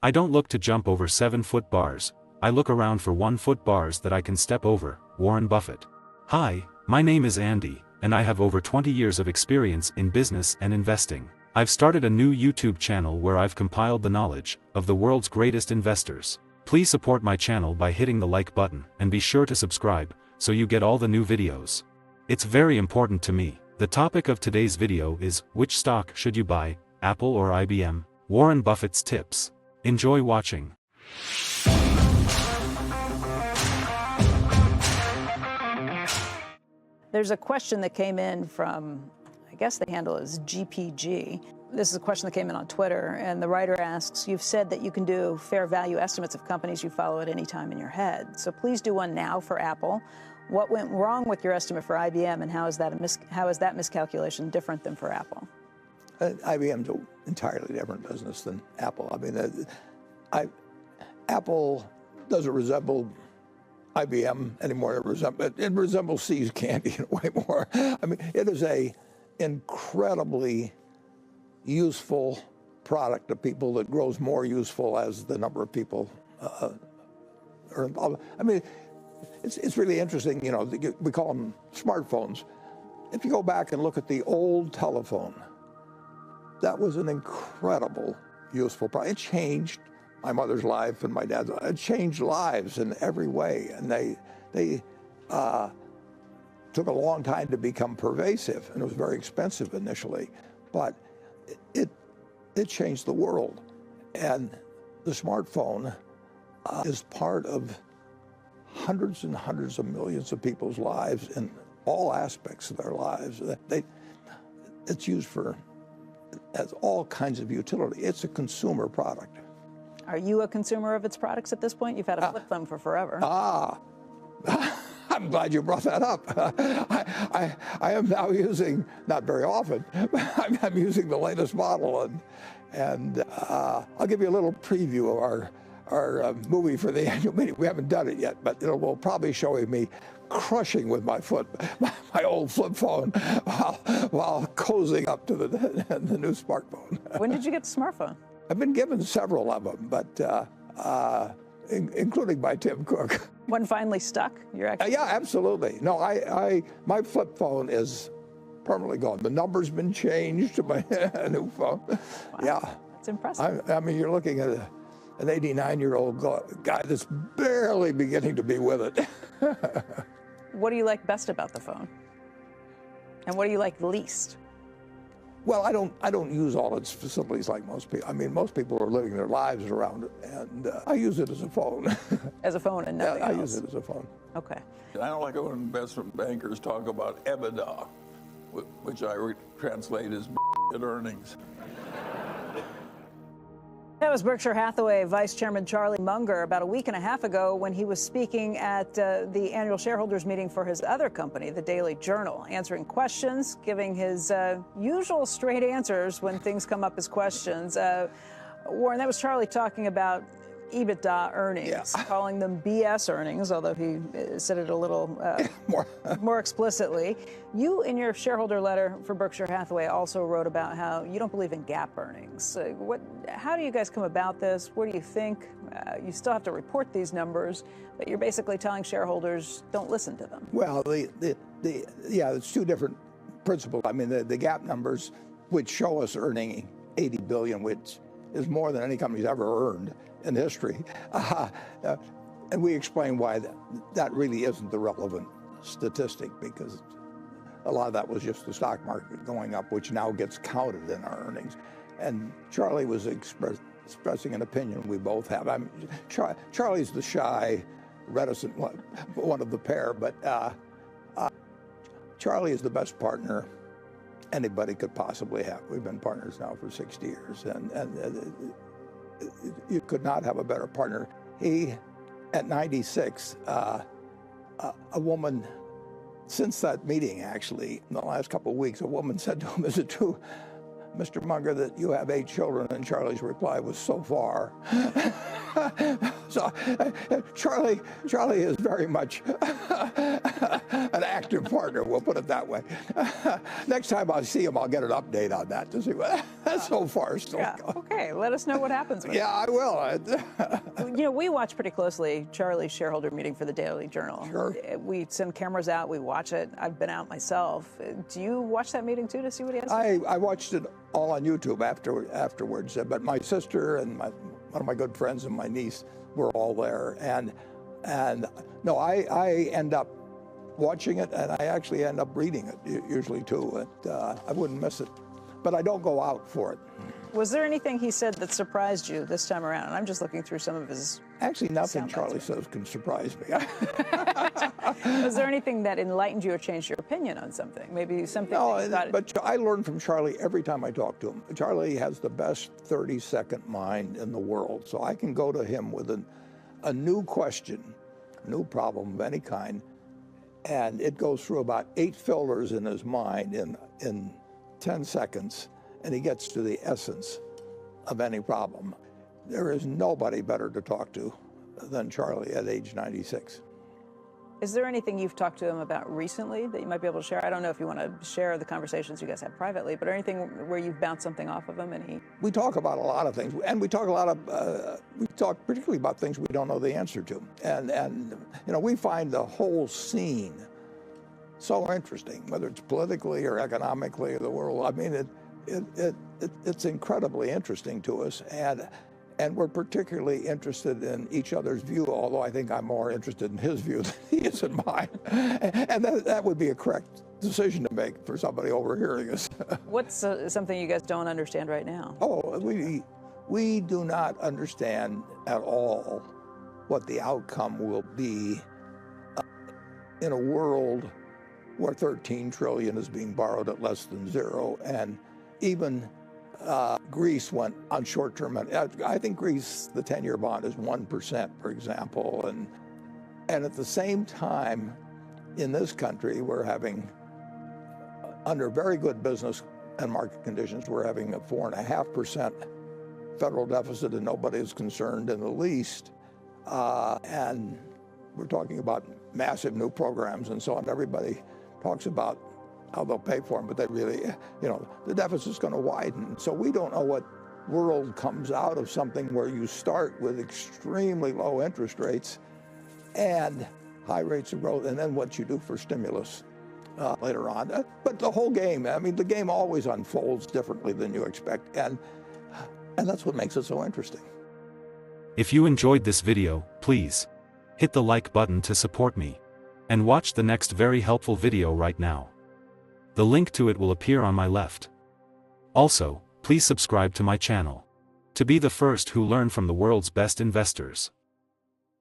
I don't look to jump over 7-foot bars, I look around for 1-foot bars that I can step over. Warren Buffett. Hi, my name is Andy, and I have over 20 years of experience in business and investing. I've started a new YouTube channel where I've compiled the knowledge of the world's greatest investors. Please support my channel by hitting the like button and be sure to subscribe so you get all the new videos. It's very important to me. The topic of today's video is, which stock should you buy, Apple or IBM? Warren Buffett's tips. Enjoy watching. There's a question that came in from, I guess the handle is GPG. This is a question that came in on Twitter, and the writer asks, you've said that you can do fair value estimates of companies you follow at any time in your head. So please do one now for Apple. What went wrong with your estimate for IBM, and how is that miscalculation different than for Apple? IBM's an entirely different business than Apple. I mean, Apple doesn't resemble IBM anymore. It resembles See's Candy in a way more. I mean, it is a incredibly useful product to people that grows more useful as the number of people are involved. I mean, it's really interesting. You know, we call them smartphones. If you go back and look at the old telephone, that was an incredible, useful product. It changed my mother's life and my dad's life. It changed lives in every way, and they took a long time to become pervasive, and it was very expensive initially, but it changed the world. And the smartphone is part of hundreds and hundreds of millions of people's lives in all aspects of their lives. It's used as all kinds of utility. It's a consumer product. Are you a consumer of its products at this point? You've had a flip phone for forever. I'm glad you brought that up. I am now using, not very often, but I'm using the latest model, and I'll give you a little preview of our movie for the annual meeting. We haven't done it yet, but it will probably show me crushing with my foot my old flip phone while cozying up to the new smartphone. When did you get the smartphone? I've been given several of them, but including by Tim Cook. One finally stuck? Yeah, absolutely. No, my flip phone is permanently gone. The number's been changed to my new phone. Wow. Yeah. That's impressive. I mean, you're looking at an 89-year-old guy that's barely beginning to be with it. What do you like best about the phone? And what do you like least? Well, I don't use all its facilities like most people. I mean, most people are living their lives around it, and I use it as a phone. As a phone and nothing else? I use it as a phone. Okay. I don't like it when investment bankers talk about EBITDA, which I translate as earnings. That was Berkshire Hathaway Vice Chairman Charlie Munger about a week and a half ago when he was speaking at the annual shareholders meeting for his other company, the Daily Journal, answering questions, giving his usual straight answers when things come up as questions. Warren, that was Charlie talking about EBITDA earnings, calling them BS earnings, although he said it a little more explicitly. You, in your shareholder letter for Berkshire Hathaway, also wrote about how you don't believe in GAAP earnings. How do you guys come about this? What do you think? You still have to report these numbers, but you're basically telling shareholders, don't listen to them. Well, it's two different principles. I mean, the GAAP numbers, which show us earning $80 billion, which is more than any company's ever earned in history. And we explain why that really isn't the relevant statistic, because a lot of that was just the stock market going up, which now gets counted in our earnings. And Charlie was expressing an opinion we both have. I mean, Charlie's the shy, reticent one of the pair, but Charlie is the best partner anybody could possibly have. We've been partners now for 60 years, and you could not have a better partner. He, at 96, a woman, since that meeting actually, in the last couple of weeks, a woman said to him, is it true Mr. Munger, that you have 8 children, and Charlie's reply was, so far. So Charlie is very much an active partner, we'll put it that way. Next time I see him, I'll get an update on that to see what so far still Yeah. going. Okay, let us know what happens with it. Yeah, I will. You know, we watch pretty closely Charlie's shareholder meeting for the Daily Journal. Sure. We send cameras out, we watch it. I've been out myself. Do you watch that meeting too to see what he has to say? I watched it all on YouTube afterwards, but my sister and one of my good friends and my niece were all there, and no, I end up watching it, and I actually end up reading it usually too. I wouldn't miss it, but I don't go out for it. Was there anything he said that surprised you this time around? And I'm just looking through some of his. Actually, nothing sound Charlie bites. says can surprise me. Was there anything that enlightened you or changed your opinion on something? Maybe something No, that you thought. but I learn from Charlie every time I talk to him. Charlie has the best 30-second mind in the world, so I can go to him with a new question, new problem of any kind, and it goes through about 8 filters in his mind in 10 seconds, and he gets to the essence of any problem. There is nobody better to talk to than Charlie at age 96. Is there anything you've talked to him about recently that you might be able to share? I don't know if you want to share the conversations you guys had privately, but anything where you've bounced something off of him and he. We talk about a lot of things, and we talk particularly about things we don't know the answer to, and you know, we find the whole scene so interesting, whether it's politically or economically or the world. I mean, it's incredibly interesting to us, and we're particularly interested in each other's view, although I think I'm more interested in his view than he is in mine. And that would be a correct decision to make for somebody overhearing us. What's something you guys don't understand right now? Oh, we do not understand at all what the outcome will be in a world where 13 trillion is being borrowed at less than zero, and even Greece went on short-term. I think Greece, the 10-year bond is 1%, for example, and at the same time, in this country, we're having, under very good business and market conditions, we're having a 4.5% federal deficit, and nobody is concerned in the least. And we're talking about massive new programs and so on. Everybody talks about how they'll pay for them, but they really, you know, the deficit's going to widen. So we don't know what world comes out of something where you start with extremely low interest rates and high rates of growth, and then what you do for stimulus later on. But the whole game, I mean, the game always unfolds differently than you expect, and that's what makes it so interesting. If you enjoyed this video, please hit the like button to support me, and watch the next very helpful video right now. The link to it will appear on my left. Also, please subscribe to my channel to be the first who learn from the world's best investors.